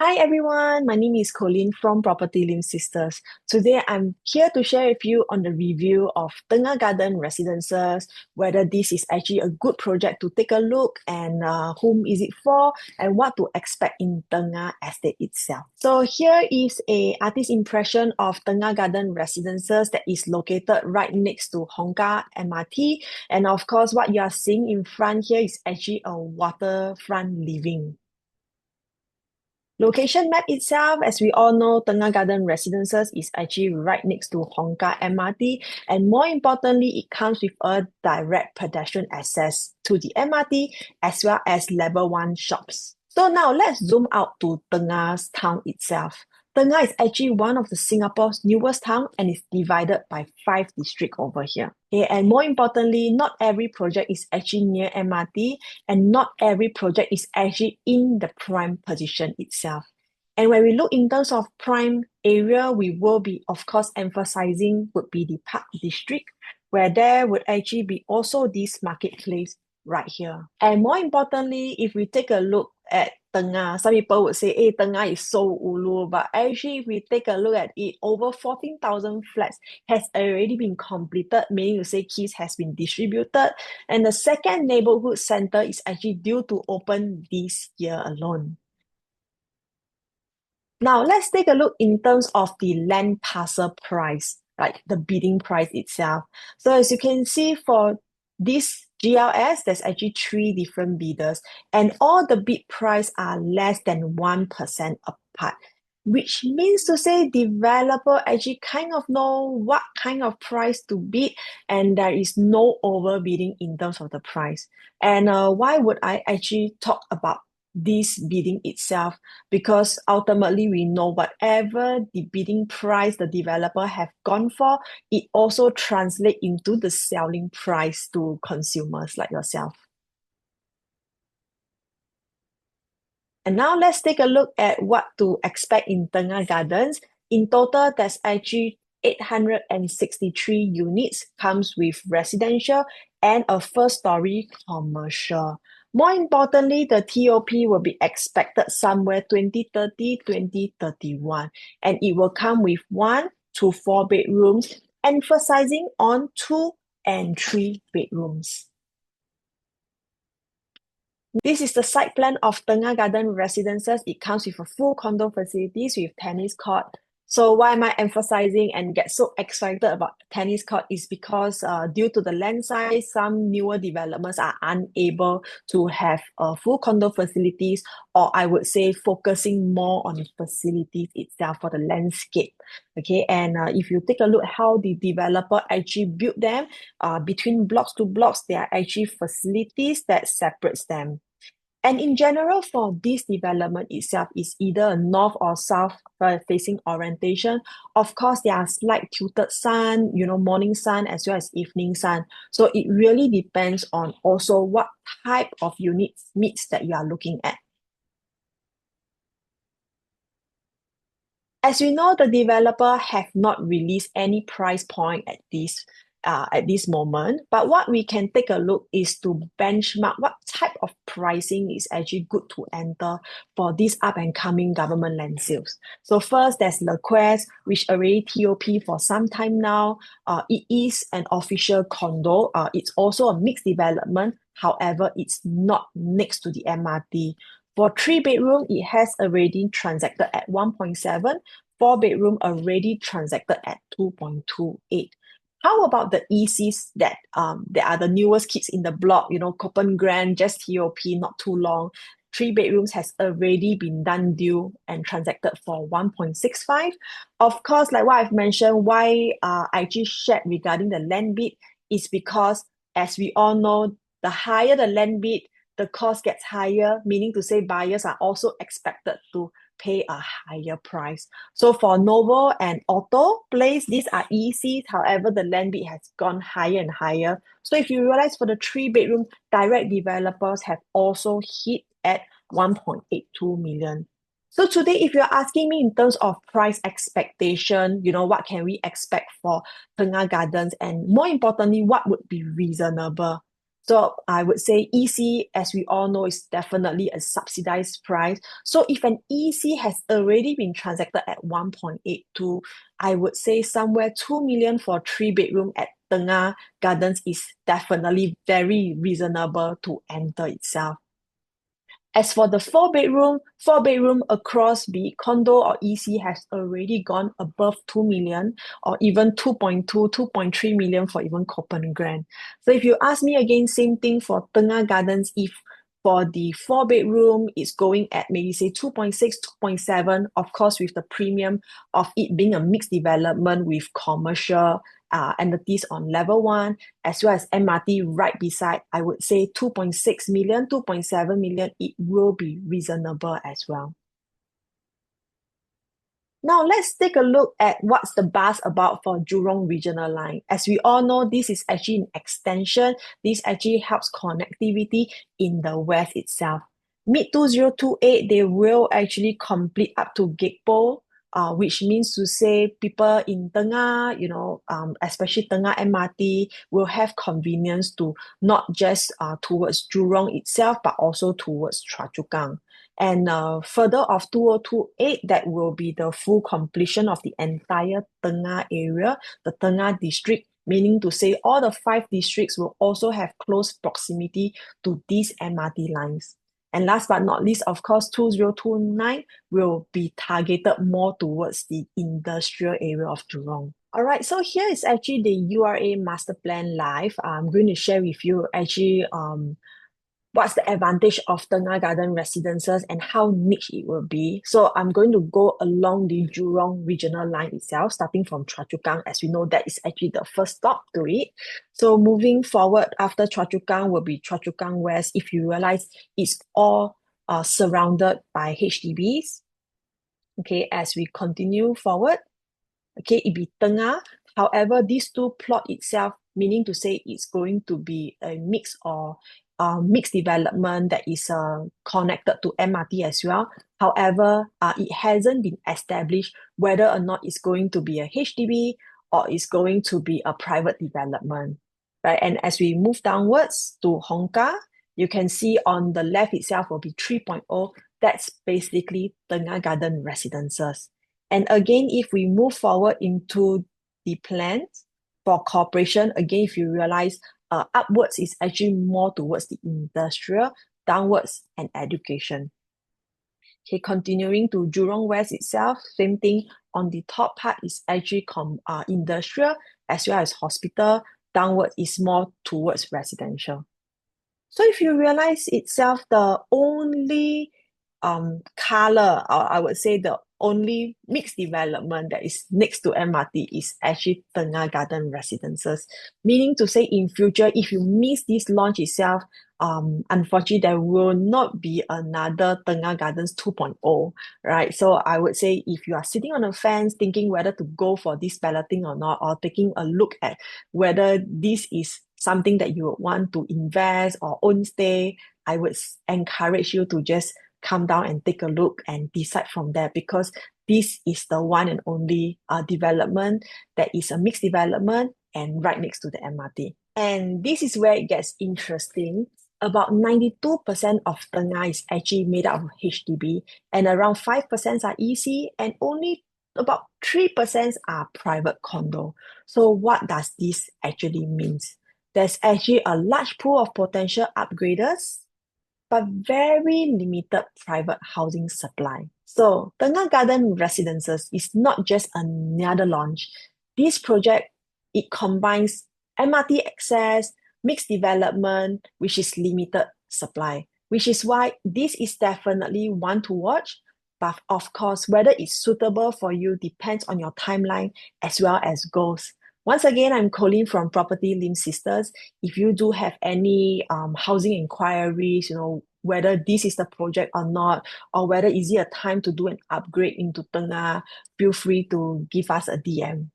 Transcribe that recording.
Hi everyone, my name is Colleen from Property Lim Sisters. Today I'm here to share with you on the review of Tengah Garden Residences, whether this is actually a good project to take a look and whom is it for and what to expect in Tengah Estate itself. So here is a artist impression of Tengah Garden Residences that is located right next to Hong Kah MRT. And of course, what you are seeing in front here is actually a waterfront living. Location map itself, as we all know, Tengah Garden Residences is actually right next to Hong Kah MRT, and more importantly, it comes with a direct pedestrian access to the MRT as well as level 1 shops. So now let's zoom out to Tengah's town itself. Tengah is actually one of the Singapore's newest town and is divided by 5 districts over here. Okay, and more importantly, not every project is actually near MRT and not every project is actually in the prime position itself. And when we look in terms of prime area, we will be, of course, emphasizing would be the Park District, where there would actually be also this marketplace right here. And more importantly, if we take a look at Tengah, some people would say, hey, Tengah is so ulu, but actually if we take a look at it, over 14,000 flats has already been completed, meaning to say keys has been distributed, and the second neighborhood center is actually due to open this year alone. Now, let's take a look in terms of the land parcel price, like the bidding price itself. So as you can see for this GLS, there's actually 3 different bidders, and all the bid price are less than 1% apart, which means to say developer actually kind of know what kind of price to bid, and there is no overbidding in terms of the price. And why would I actually talk about this bidding itself? Because ultimately we know whatever the bidding price the developer have gone for, it also translates into the selling price to consumers like yourself. And now let's take a look at what to expect in Tengah Gardens. In total, there's actually 863 units, comes with residential and a first-story commercial. More importantly, the TOP will be expected somewhere 2030, 2031, and it will come with 1 to 4 bedrooms, emphasizing on 2 and 3 bedrooms. This is the site plan of Tengah Garden Residences. It comes with a full condo facilities with tennis court. So why am I emphasizing and get so excited about tennis court is because due to the land size, some newer developments are unable to have full condo facilities, or I would say focusing more on the facilities itself for the landscape. Okay, and if you take a look how the developer actually built them, between blocks to blocks, there are actually facilities that separates them. And in general, for this development itself is either a north or south facing orientation. Of course, there are slight tilted sun, morning sun as well as evening sun. So it really depends on also what type of units meets that you are looking at. As we know, the developer have not released any price point at this moment, but what we can take a look is to benchmark what type of pricing is actually good to enter for these up and coming government land sales. So first, there's Le Quest, which already TOP for some time now. It is an official condo. It's also a mixed development. However, it's not next to the MRT. For 3 bedroom, it has already transacted at 1.7. 4 bedroom already transacted at 2.28. How about the ECs that are the newest kids in the block, Copen Grand, just TOP, not too long. 3 bedrooms has already been done due and transacted for 1.65. Of course, like what I've mentioned, why I just shared regarding the land bid is because, as we all know, the higher the land bid, the cost gets higher, meaning to say buyers are also expected to pay a higher price. So for Novo and Auto Place, these are ECs. However, the land bid has gone higher and higher. So if you realize for the 3 bedroom, direct developers have also hit at 1.82 million. So today, if you're asking me in terms of price expectation, what can we expect for Tengah Gardens, and more importantly, what would be reasonable? So I would say EC, as we all know, is definitely a subsidized price. So if an EC has already been transacted at 1.82, I would say somewhere 2 million for 3 bedroom at Tengah Gardens is definitely very reasonable to enter itself. As for the 4 bedroom across be it condo or EC has already gone above 2 million or even 2.2, 2.3 million for even Copenhagen. So if you ask me again, same thing for Tengah Gardens, if for the 4 bedroom, it's going at maybe say 2.6, 2.7, of course, with the premium of it being a mixed development with commercial entities on level one, as well as MRT right beside, I would say 2.6 million, 2.7 million, it will be reasonable as well. Now let's take a look at what's the buzz about for Jurong Regional Line. As we all know, this is actually an extension. This actually helps connectivity in the west itself. Mid-2028, they will actually complete up to Gekpo, which means to say people in Tengah, especially Tengah MRT, will have convenience to not just towards Jurong itself, but also towards Choa Chu Kang. And further of 2028, that will be the full completion of the entire Tengah area, the Tengah district, meaning to say all the 5 districts will also have close proximity to these MRT lines. And last but not least, of course, 2029 will be targeted more towards the industrial area of Jurong. All right, so here is actually the URA master plan live. I'm going to share with you actually what's the advantage of Tengah Garden Residences and how niche it will be. So I'm going to go along the Jurong regional line itself, starting from Choa Chu Kang. As we know, that is actually the first stop to it. So moving forward after Choa Chu Kang will be Choa Chu Kang West. If you realize it's all surrounded by HDBs. Okay, as we continue forward, okay, it be Tengah. However, these two plot itself, meaning to say it's going to be a mix or mixed development that is connected to MRT as well. However, it hasn't been established whether or not it's going to be a HDB or it's going to be a private development, right? And as we move downwards to Hong Kah, you can see on the left itself will be 3.0. That's basically Tengah Garden Residences. And again, if we move forward into the plans for corporation, again, if you realize upwards is actually more towards the industrial, downwards and education. Okay, continuing to Jurong West itself, same thing. On the top part is actually industrial as well as hospital. Downward is more towards residential. So if you realize itself, the only color, or I would say the only mixed development that is next to MRT is actually Tengah Garden Residences. Meaning to say in future, if you miss this launch itself, unfortunately, there will not be another Tengah Gardens 2.0, right? So I would say if you are sitting on the fence thinking whether to go for this balloting or not, or taking a look at whether this is something that you would want to invest or own stay, I would encourage you to just come down and take a look and decide from there, because this is the one and only development that is a mixed development and right next to the MRT. And this is where it gets interesting. About 92% of Tengah is actually made up of HDB, and around 5% are EC, and only about 3% are private condo. So what does this actually mean? There's actually a large pool of potential upgraders, but very limited private housing supply. So Tengah Garden Residences is not just another launch. This project, it combines MRT access, mixed development, which is limited supply, which is why this is definitely one to watch. But of course, whether it's suitable for you depends on your timeline as well as goals. Once again, I'm Colleen from Property Lim Sisters. If you do have any housing inquiries, whether this is the project or not, or whether is it a time to do an upgrade into Tengah, feel free to give us a DM.